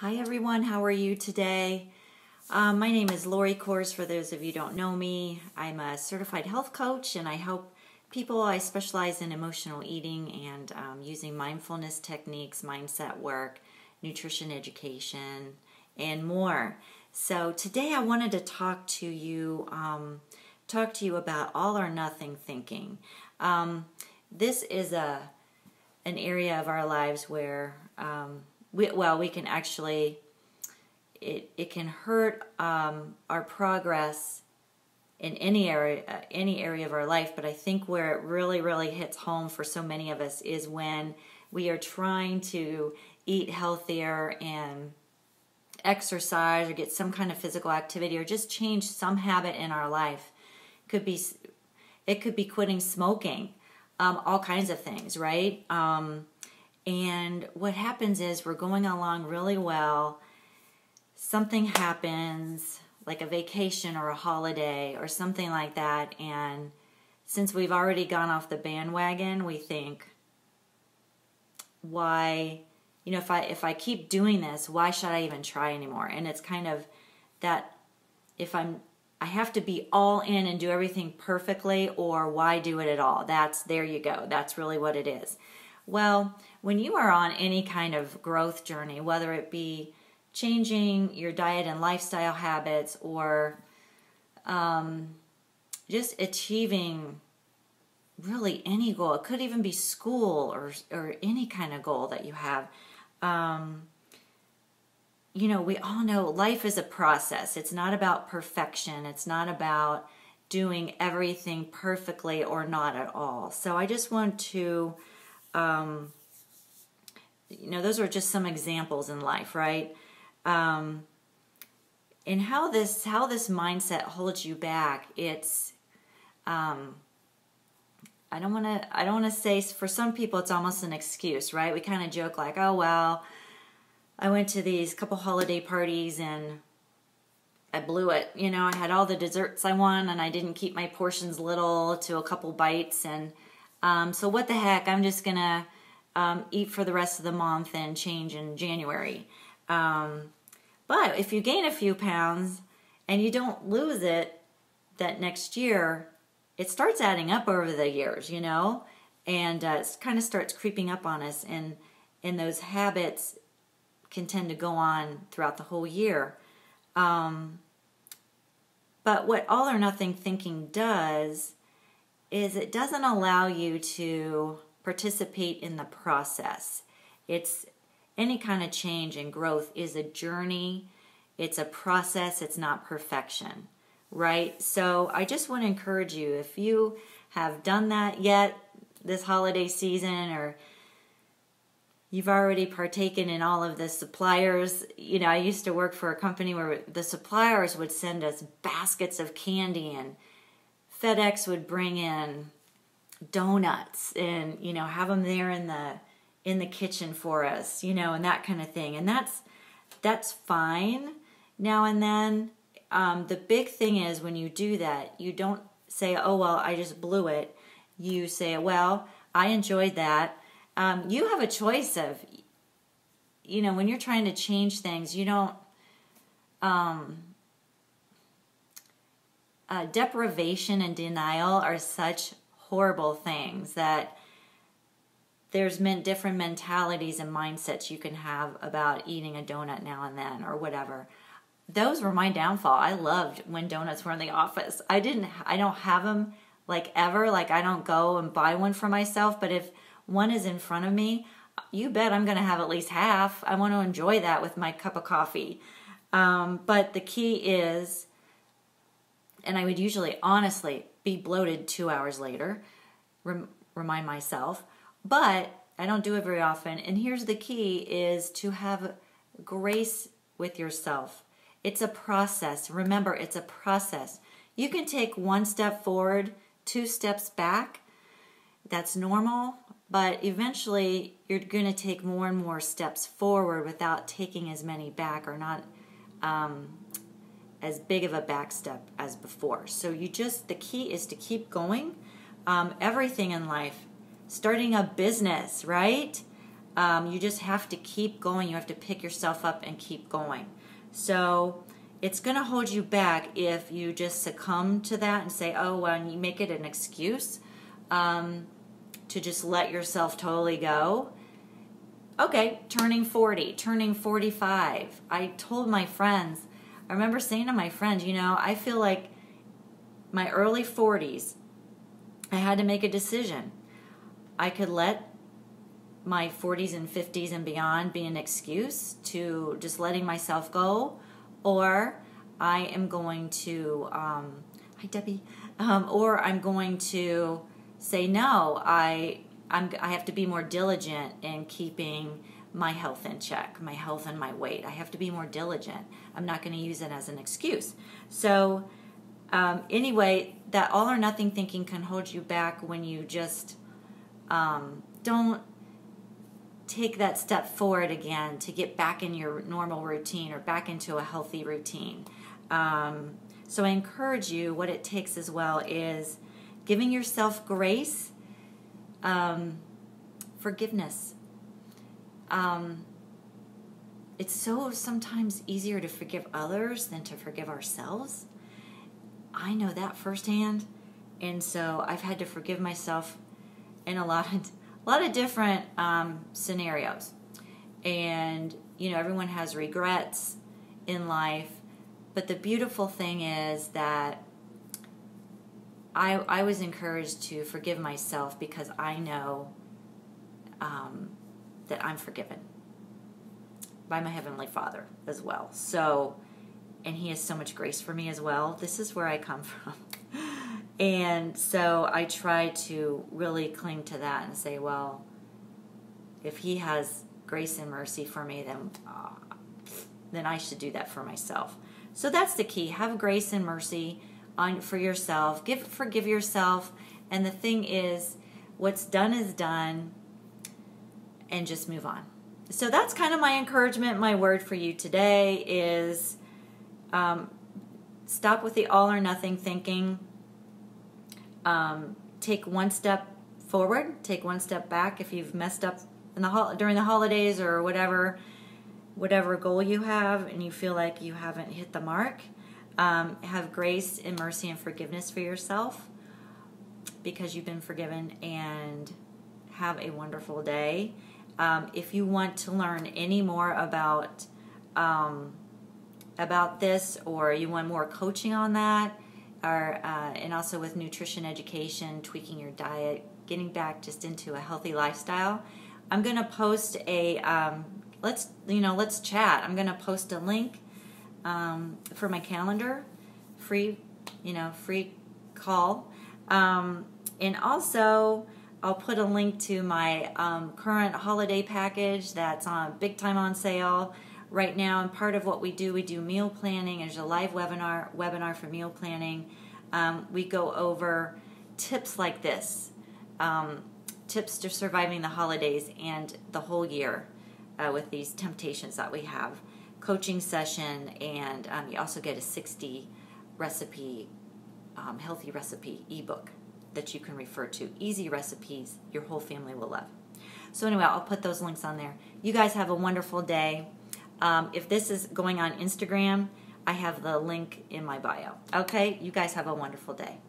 Hi everyone, how are you today? My name is Lori Kors. For those of you who don't know me, I'm a certified health coach and I help people. I specialize in emotional eating and using mindfulness techniques, mindset work, nutrition education, and more. So today I wanted to talk to you about all or nothing thinking. This is an area of our lives where we can actually, it can hurt our progress in any area of our life. But I think where it really hits home for so many of us is when we are trying to eat healthier and exercise or get some kind of physical activity or just change some habit in our life. It could be quitting smoking, all kinds of things, right? And what happens is we're going along really well. Something happens, like a vacation or a holiday or something like that, and since we've already gone off the bandwagon, we think, why, if I keep doing this, why should I even try anymore? And it's kind of that I have to be all in and do everything perfectly, or why do it at all? There you go. That's really what it is. Well, when you are on any kind of growth journey, whether it be changing your diet and lifestyle habits or just achieving really any goal, it could even be school or any kind of goal that you have. We all know life is a process. It's not about perfection. It's not about doing everything perfectly or not at all. So I just want to those are just some examples in life, right? And how this mindset holds you back. It's I don't want to say, for some people it's almost an excuse, right? We kind of joke like, oh well, I went to these couple holiday parties and I blew it. I had all the desserts I want and I didn't keep my portions little to a couple bites, and so what the heck, I'm just gonna eat for the rest of the month and change in January. But if you gain a few pounds and you don't lose it that next year, it starts adding up over the years, and it kind of starts creeping up on us, and those habits can tend to go on throughout the whole year. But what all or nothing thinking does is it doesn't allow you to participate in the process. It's any kind of change and growth is a journey. It's a process. It's not perfection, right? So I just want to encourage you, if you have done that yet this holiday season, or you've already partaken in all of the suppliers. I used to work for a company where the suppliers would send us baskets of candy, and FedEx would bring in donuts and have them there in the kitchen for us, and that kind of thing. And that's fine now and then. The big thing is, when you do that, you don't say, oh well, I just blew it. You say, well, I enjoyed that. You have a choice of, when you're trying to change things, you don't, deprivation and denial are such horrible things that there's different mentalities and mindsets you can have about eating a donut now and then or whatever. Those were my downfall. I loved when donuts were in the office. I don't have them like ever. Like, I don't go and buy one for myself, but if one is in front of me, you bet I'm going to have at least half. I want to enjoy that with my cup of coffee. But the key is, and I would usually honestly be bloated 2 hours later, remind myself, but I don't do it very often. And here's the key, is to have grace with yourself. It's a process. Remember, it's a process. You can take one step forward, 2 steps back. That's normal. But eventually, you're going to take more and more steps forward without taking as many back, or not as big of a back step as before. So the key is to keep going. Everything in life, starting a business, right? You just have to keep going. You have to pick yourself up and keep going. So it's going to hold you back if you just succumb to that and say, oh, well, and you make it an excuse to just let yourself totally go. Okay, turning 40, turning 45. I told my friends, I remember saying to my friends, I feel like my early 40s, I had to make a decision. I could let my 40s and 50s and beyond be an excuse to just letting myself go, or I am going to, hi Debbie, or I'm going to say no. I have to be more diligent in keeping my health in check, my health and my weight. I have to be more diligent. I'm not going to use it as an excuse. So anyway, that all or nothing thinking can hold you back when you just don't take that step forward again to get back in your normal routine or back into a healthy routine. So I encourage you, what it takes as well is giving yourself grace, forgiveness. It's so sometimes easier to forgive others than to forgive ourselves. I know that firsthand, and so I've had to forgive myself in a lot of different scenarios. And everyone has regrets in life, but the beautiful thing is that I was encouraged to forgive myself because I know that I'm forgiven by my Heavenly Father as well. So, and He has so much grace for me as well. This is where I come from. And so I try to really cling to that and say, well, if He has grace and mercy for me, then I should do that for myself. So that's the key. Have grace and mercy for yourself. Forgive yourself. And the thing is, what's done is done, and just move on. So that's kind of my encouragement. My word for you today is stop with the all or nothing thinking. Take one step forward, take one step back. If you've messed up during the holidays or whatever goal you have and you feel like you haven't hit the mark, have grace and mercy and forgiveness for yourself because you've been forgiven, and have a wonderful day. If you want to learn any more about this, or you want more coaching on that, or and also with nutrition education, tweaking your diet, getting back just into a healthy lifestyle, I'm going to post a let's chat. I'm going to post a link for my calendar, free call, and also I'll put a link to my current holiday package that's on big time on sale right now. And part of what we do meal planning. There's a live webinar for meal planning. We go over tips like this, tips to surviving the holidays and the whole year with these temptations that we have. Coaching session, and you also get a 60 recipe, healthy recipe ebook that you can refer to. Easy recipes your whole family will love. So anyway, I'll put those links on there. You guys have a wonderful day. If this is going on Instagram, I have the link in my bio. Okay? You guys have a wonderful day.